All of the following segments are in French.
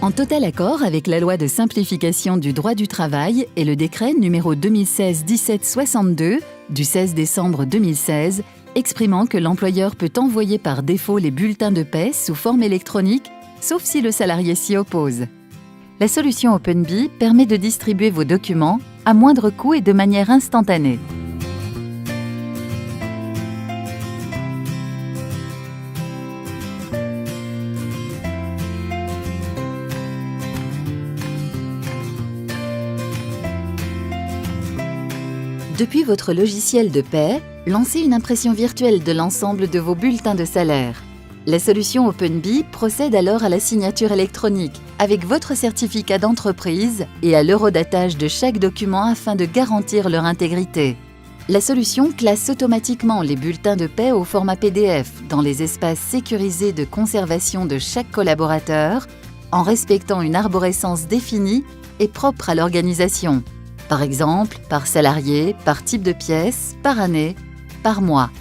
En total accord avec la loi de simplification du droit du travail et le décret numéro 2016-1762 du 16 décembre 2016, exprimant que l'employeur peut envoyer par défaut les bulletins de paie sous forme électronique, sauf si le salarié s'y oppose. La solution OpenBee permet de distribuer vos documents à moindre coût et de manière instantanée. Depuis votre logiciel de paie, lancez une impression virtuelle de l'ensemble de vos bulletins de salaire. La solution OpenBee procède alors à la signature électronique avec votre certificat d'entreprise et à l'eurodatage de chaque document afin de garantir leur intégrité. La solution classe automatiquement les bulletins de paie au format PDF dans les espaces sécurisés de conservation de chaque collaborateur en respectant une arborescence définie et propre à l'organisation. Par exemple, par salarié, par type de pièce, par année, par mois.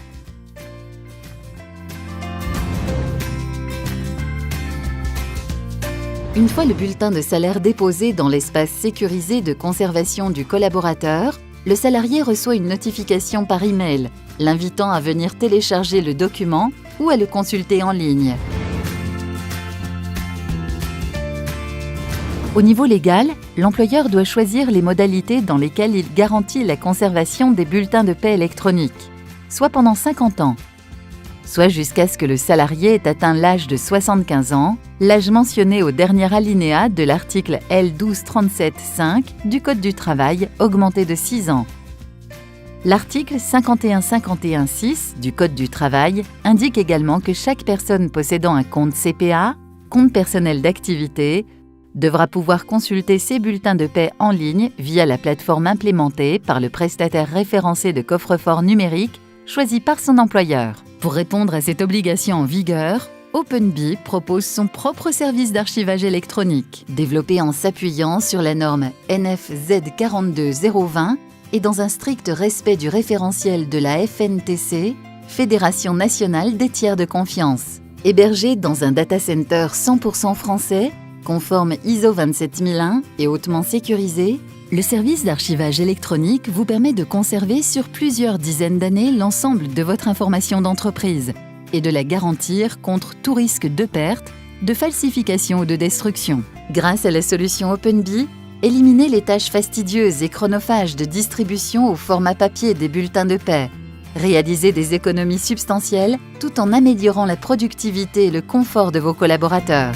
Une fois le bulletin de salaire déposé dans l'espace sécurisé de conservation du collaborateur, le salarié reçoit une notification par email, l'invitant à venir télécharger le document ou à le consulter en ligne. Au niveau légal, l'employeur doit choisir les modalités dans lesquelles il garantit la conservation des bulletins de paie électroniques, soit pendant 50 ans, soit jusqu'à ce que le salarié ait atteint l'âge de 75 ans, l'âge mentionné au dernier alinéa de l'article L1237.5 du Code du travail, augmenté de 6 ans. L'article 5151.6 du Code du travail indique également que chaque personne possédant un compte CPA, compte personnel d'activité, devra pouvoir consulter ses bulletins de paie en ligne via la plateforme implémentée par le prestataire référencé de coffre-fort numérique choisi par son employeur. Pour répondre à cette obligation en vigueur, OpenBee propose son propre service d'archivage électronique, développé en s'appuyant sur la norme NFZ 42020 et dans un strict respect du référentiel de la FNTC, Fédération nationale des tiers de confiance. Hébergé dans un data center 100% français, conforme ISO 27001 et hautement sécurisé, le service d'archivage électronique vous permet de conserver sur plusieurs dizaines d'années l'ensemble de votre information d'entreprise et de la garantir contre tout risque de perte, de falsification ou de destruction. Grâce à la solution OpenBee, éliminez les tâches fastidieuses et chronophages de distribution au format papier des bulletins de paie. Réalisez des économies substantielles tout en améliorant la productivité et le confort de vos collaborateurs.